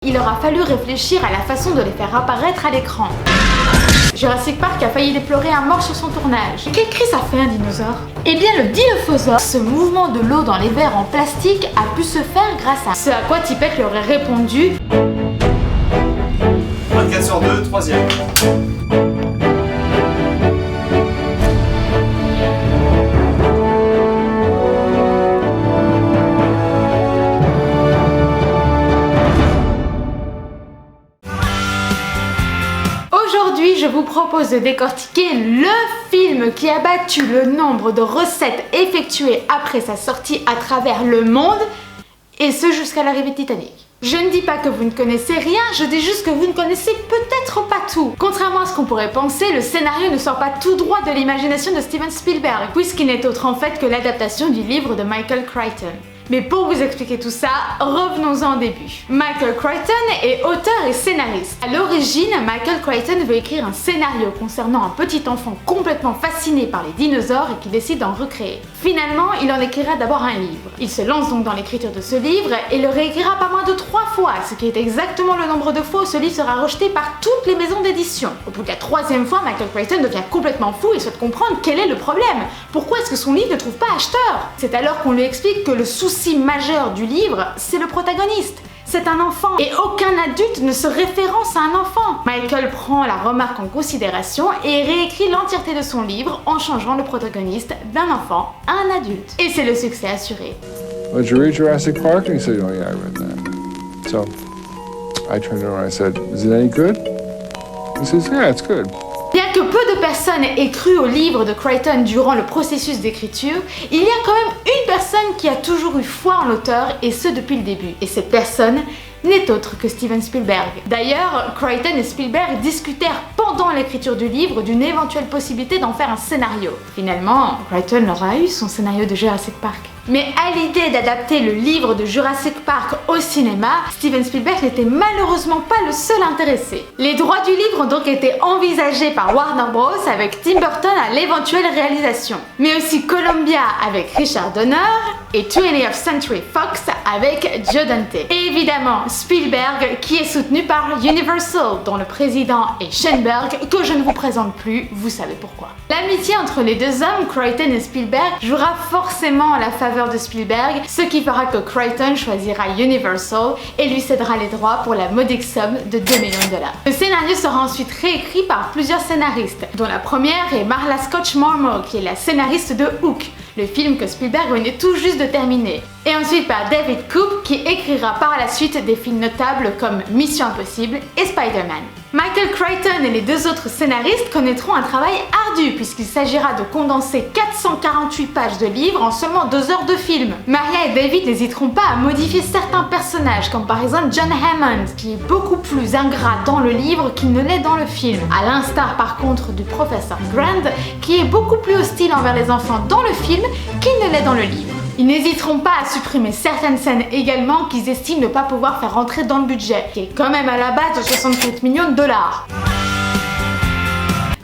Il aura fallu réfléchir à la façon de les faire apparaître à l'écran. Jurassic Park a failli déplorer un mort sur son tournage. Quel cri ça fait un dinosaure? Eh bien le Dilophosaure, ce mouvement de l'eau dans les verres en plastique, a pu se faire grâce à ce à quoi Tippett lui aurait répondu 24 sur 2, troisième. Aujourd'hui, je vous propose de décortiquer le film qui a battu le nombre de recettes effectuées après sa sortie à travers le monde, et ce jusqu'à l'arrivée de Titanic. Je ne dis pas que vous ne connaissez rien, je dis juste que vous ne connaissez peut-être pas tout. Contrairement à ce qu'on pourrait penser, le scénario ne sort pas tout droit de l'imagination de Steven Spielberg, puisqu'il n'est autre en fait que l'adaptation du livre de Michael Crichton. Mais pour vous expliquer tout ça, revenons-en au début. Michael Crichton est auteur et scénariste. À l'origine, Michael Crichton veut écrire un scénario concernant un petit enfant complètement fasciné par les dinosaures et qui décide d'en recréer. Finalement, il en écrira d'abord un livre. Il se lance donc dans l'écriture de ce livre et le réécrira pas moins de 3 fois, ce qui est exactement le nombre de fois où ce livre sera rejeté par toutes les maisons d'édition. Au bout de la 3e fois, Michael Crichton devient complètement fou et souhaite comprendre quel est le problème. Pourquoi est-ce que son livre ne trouve pas acheteur? C'est alors qu'on lui explique que le souci majeur du livre, c'est le protagoniste. C'est un enfant et aucun adulte ne se référence à un enfant. Michael prend la remarque en considération et réécrit l'entièreté de son livre en changeant le protagoniste d'un enfant à un adulte. Et c'est le succès assuré. Well, did you read Jurassic Park? And he said, oh yeah, I read that. So I turned around and I said, is it any good? He says, yeah, it's good. Bien que peu de personnes aient cru au livre de Crichton durant le processus d'écriture, il y a quand même une personne qui a toujours eu foi en l'auteur, et ce depuis le début. Et cette personne n'est autre que Steven Spielberg. D'ailleurs, Crichton et Spielberg discutèrent pendant l'écriture du livre d'une éventuelle possibilité d'en faire un scénario. Finalement, Crichton aura eu son scénario de Jurassic Park. Mais à l'idée d'adapter le livre de Jurassic Park au cinéma, Steven Spielberg n'était malheureusement pas le seul intéressé. Les droits du livre ont donc été envisagés par Warner Bros avec Tim Burton à l'éventuelle réalisation, mais aussi Columbia avec Richard Donner et 20th Century Fox avec Joe Dante. Et évidemment Spielberg qui est soutenu par Universal, dont le président est Sheinberg, que je ne vous présente plus, vous savez pourquoi. L'amitié entre les deux hommes, Crichton et Spielberg, jouera forcément à la faveur de Spielberg, ce qui fera que Crichton choisira Universal et lui cédera les droits pour la modique somme de 2 millions de dollars. Le scénario sera ensuite réécrit par plusieurs scénaristes, dont la première est Marla Scotch-Marmore, qui est la scénariste de Hook, le film que Spielberg venait tout juste de terminer. Et ensuite par David Koepp, qui écrira par la suite des films notables comme Mission Impossible et Spider-Man. Michael Crichton et les deux autres scénaristes connaîtront un travail ardu puisqu'il s'agira de condenser 448 pages de livres en seulement 2 heures de film. Maria et David n'hésiteront pas à modifier certains personnages, comme par exemple John Hammond, qui est beaucoup plus ingrat dans le livre qu'il ne l'est dans le film, à l'instar par contre du professeur Grant, qui est beaucoup plus hostile envers les enfants dans le film qu'il ne l'est dans le livre. Ils n'hésiteront pas à supprimer certaines scènes également qu'ils estiment ne pas pouvoir faire rentrer dans le budget, qui est quand même à la base de 64 millions de dollars.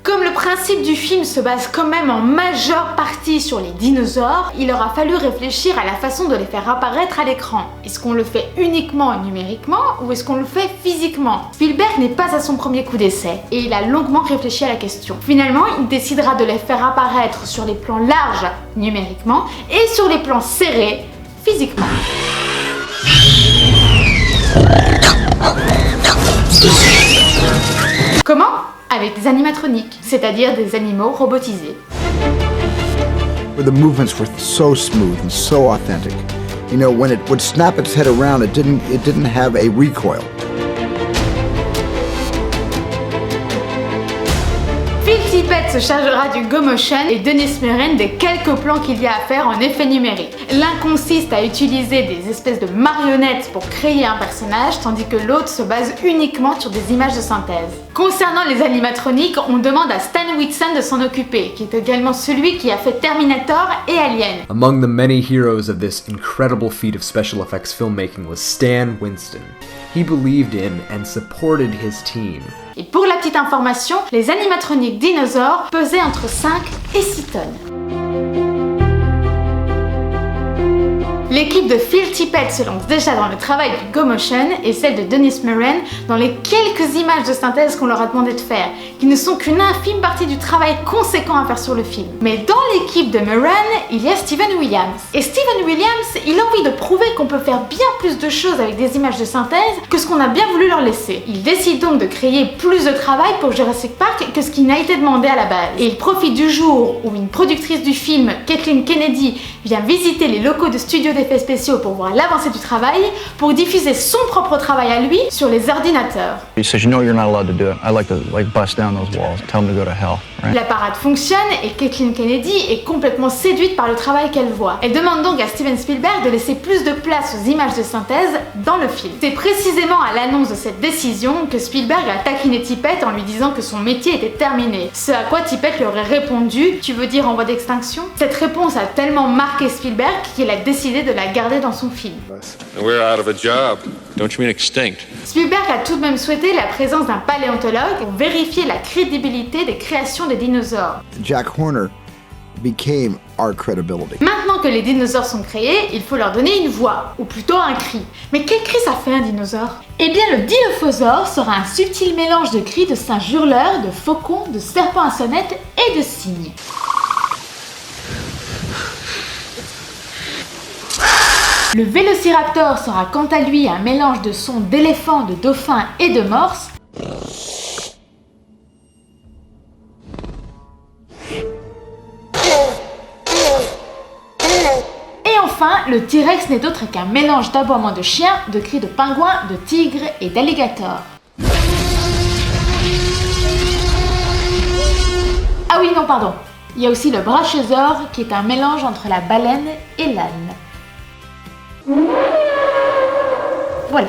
Comme le principe du film se base quand même en majeure partie sur les dinosaures, il aura fallu réfléchir à la façon de les faire apparaître à l'écran. Est-ce qu'on le fait uniquement numériquement ou est-ce qu'on le fait physiquement? Spielberg n'est pas à son premier coup d'essai et il a longuement réfléchi à la question. Finalement, il décidera de les faire apparaître sur les plans larges numériquement et sur les plans serrés physiquement. Comment? Avec des animatroniques, c'est-à-dire des animaux robotisés. Where the movements were so smooth and so authentic. You know, when it would snap its head around, it didn't have a recoil. Phil Tippett se chargera du Go Motion et Dennis Muren des quelques plans qu'il y a à faire en effet numérique. L'un consiste à utiliser des espèces de marionnettes pour créer un personnage, tandis que l'autre se base uniquement sur des images de synthèse. Concernant les animatroniques, on demande à Stan Winston de s'en occuper, qui est également celui qui a fait Terminator et Alien. Among the many heroes of this incredible feat of special effects filmmaking was Stan Winston. He believed in and supported his team. Et pour la petite information, les animatroniques dinosaures pesaient entre 5 et 6 tonnes. L'équipe de Phil Tippett se lance déjà dans le travail du Go Motion et celle de Dennis Muren dans les quelques images de synthèse qu'on leur a demandé de faire, qui ne sont qu'une infime partie du travail conséquent à faire sur le film. Mais dans l'équipe de Muren, il y a Steven Williams. Et Steven Williams, il a envie de prouver qu'on peut faire bien plus de choses avec des images de synthèse que ce qu'on a bien voulu leur laisser. Il décide donc de créer plus de travail pour Jurassic Park que ce qui n'a été demandé à la base. Et il profite du jour où une productrice du film, Kathleen Kennedy, vient visiter les locaux de studio d'effets spéciaux pour voir l'avancée du travail, pour diffuser son propre travail à lui sur les ordinateurs. He says, you know you're not allowed to do it. I like to bust down those walls, tell them to go to hell. Right? La parade fonctionne et Kathleen Kennedy est complètement séduite par le travail qu'elle voit. Elle demande donc à Steven Spielberg de laisser plus de place aux images de synthèse dans le film. C'est précisément à l'annonce de cette décision que Spielberg a taquiné Tippett en lui disant que son métier était terminé. Ce à quoi Tippett lui aurait répondu « Tu veux dire en voie d'extinction ?» Cette réponse a tellement marqué Spielberg qu'il a décidé de la garder dans son film. We're out of a job. Don't you mean extinct? Spielberg a tout de même souhaité la présence d'un paléontologue pour vérifier la crédibilité des créations des dinosaures. Jack Horner became our credibility. Maintenant que les dinosaures sont créés, il faut leur donner une voix, ou plutôt un cri. Mais quel cri ça fait un dinosaure? Eh bien le dilophosaure sera un subtil mélange de cris de singes hurleurs, de faucons, de serpents à sonnette et de cygnes. Le vélociraptor sera quant à lui un mélange de sons d'éléphants, de dauphins et de morses. Et enfin, le T-Rex n'est autre qu'un mélange d'aboiements de chiens, de cris de pingouins, de tigres et d'alligators. Ah oui, non, pardon. Il y a aussi le brachiosaure qui est un mélange entre la baleine et l'âne. Voilà.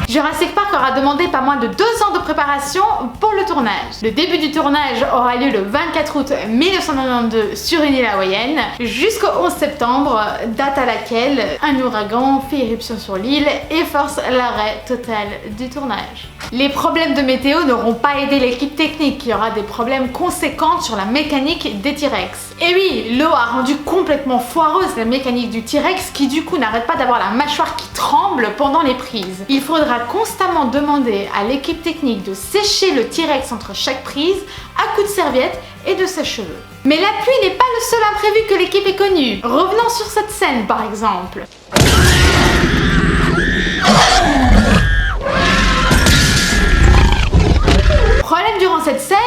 Jurassic Park aura demandé pas moins de 2 ans de préparation pour le tournage. Le début du tournage aura lieu le 24 août 1992 sur une île hawaïenne jusqu'au 11 septembre, date à laquelle un ouragan fait irruption sur l'île et force l'arrêt total du tournage. Les problèmes de météo n'auront pas aidé l'équipe technique, qui aura des problèmes conséquents sur la mécanique des T-Rex. Et oui, l'eau a rendu complètement foireuse la mécanique du T-Rex qui du coup n'arrête pas d'avoir la mâchoire qui tremble pendant les prises. Il faudra constamment demander à l'équipe technique de sécher le T-Rex entre chaque prise à coups de serviette et de sèche-cheveux. Mais la pluie n'est pas le seul imprévu que l'équipe ait connu. Revenons sur cette scène par exemple. Problème durant cette scène,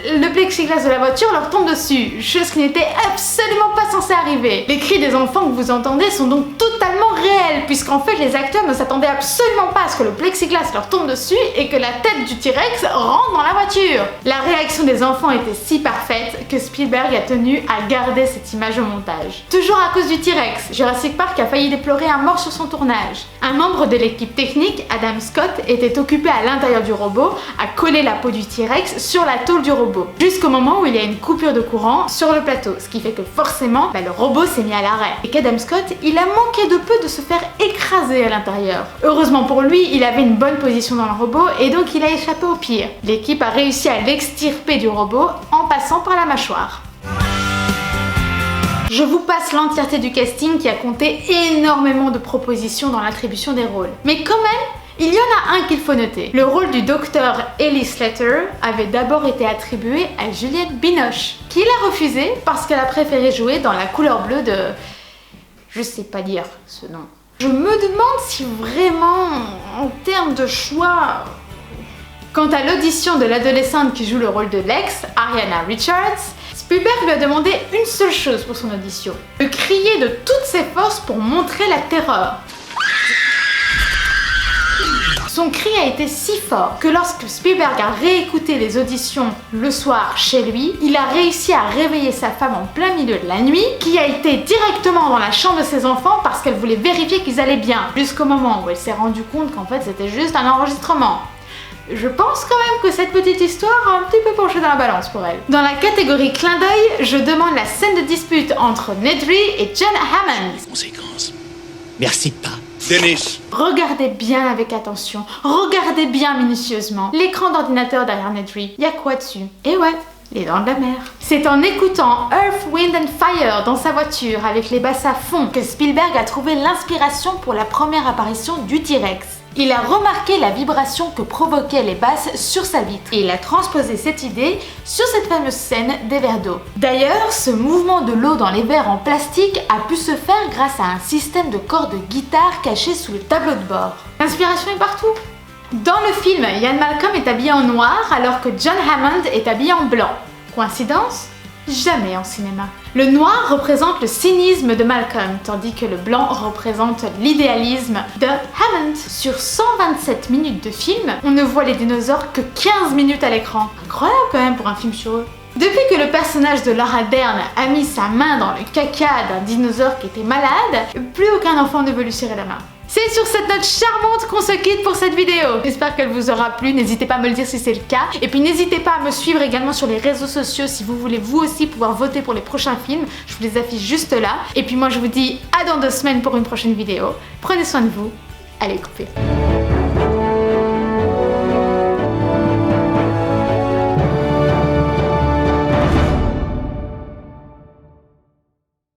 le plexiglas de la voiture leur tombe dessus, chose qui n'était absolument pas censée arriver. Les cris des enfants que vous entendez sont donc totalement réels, puisqu'en fait les acteurs ne s'attendaient absolument pas à ce que le plexiglas leur tombe dessus et que la tête du T-Rex rentre dans la voiture. La réaction des enfants était si parfaite que Spielberg a tenu à garder cette image au montage. Toujours à cause du T-Rex, Jurassic Park a failli déplorer un mort sur son tournage. Un membre de l'équipe technique, Adam Scott, était occupé à l'intérieur du robot à coller la peau du T-Rex sur la tôle du robot. Jusqu'au moment où il y a une coupure de courant sur le plateau, ce qui fait que forcément, le robot s'est mis à l'arrêt. Et qu'Adam Scott, il a manqué de peu de se faire écraser à l'intérieur. Heureusement pour lui, il avait une bonne position dans le robot et donc il a échappé au pire. L'équipe a réussi à l'extirper du robot en passant par la mâchoire. Je vous passe l'entièreté du casting qui a compté énormément de propositions dans l'attribution des rôles. Mais quand même, il y en a un qu'il faut noter. Le rôle du docteur Ellie Slater avait d'abord été attribué à Juliette Binoche, qui l'a refusé parce qu'elle a préféré jouer dans la couleur bleue de... Je sais pas dire ce nom. Je me demande si vraiment, en termes de choix... Quant à l'audition de l'adolescente qui joue le rôle de Lex, Ariana Richards, Spielberg lui a demandé une seule chose pour son audition. De crier de toutes ses forces pour montrer la terreur. Son cri a été si fort que lorsque Spielberg a réécouté les auditions le soir chez lui, il a réussi à réveiller sa femme en plein milieu de la nuit, qui a été directement dans la chambre de ses enfants parce qu'elle voulait vérifier qu'ils allaient bien, jusqu'au moment où elle s'est rendue compte qu'en fait c'était juste un enregistrement. Je pense quand même que cette petite histoire a un petit peu penché dans la balance pour elle. Dans la catégorie clin d'œil, je demande la scène de dispute entre Nedry et John Hammond. Conséquence. Merci pas. Dennis! Regardez bien avec attention, regardez bien minutieusement l'écran d'ordinateur derrière Nedry. Y a quoi dessus? Et ouais, Les Dents de la Mer. C'est en écoutant Earth, Wind and Fire dans sa voiture avec les basses à fond que Spielberg a trouvé l'inspiration pour la première apparition du T-Rex. Il a remarqué la vibration que provoquaient les basses sur sa vitre et il a transposé cette idée sur cette fameuse scène des verres d'eau. D'ailleurs, ce mouvement de l'eau dans les verres en plastique a pu se faire grâce à un système de cordes de guitare caché sous le tableau de bord. L'inspiration est partout. Dans le film, Ian Malcolm est habillé en noir alors que John Hammond est habillé en blanc. Coïncidence ? Jamais en cinéma. Le noir représente le cynisme de Malcolm, tandis que le blanc représente l'idéalisme de Hammond. Sur 127 minutes de film, on ne voit les dinosaures que 15 minutes à l'écran. Incroyable quand même pour un film sur eux. Depuis que le personnage de Laura Dern a mis sa main dans le caca d'un dinosaure qui était malade, plus aucun enfant ne veut lui serrer la main. C'est sur cette note charmante qu'on se quitte pour cette vidéo. J'espère qu'elle vous aura plu, n'hésitez pas à me le dire si c'est le cas. Et puis n'hésitez pas à me suivre également sur les réseaux sociaux si vous voulez vous aussi pouvoir voter pour les prochains films. Je vous les affiche juste là. Et puis moi je vous dis à dans 2 semaines pour une prochaine vidéo. Prenez soin de vous. Allez, coupez.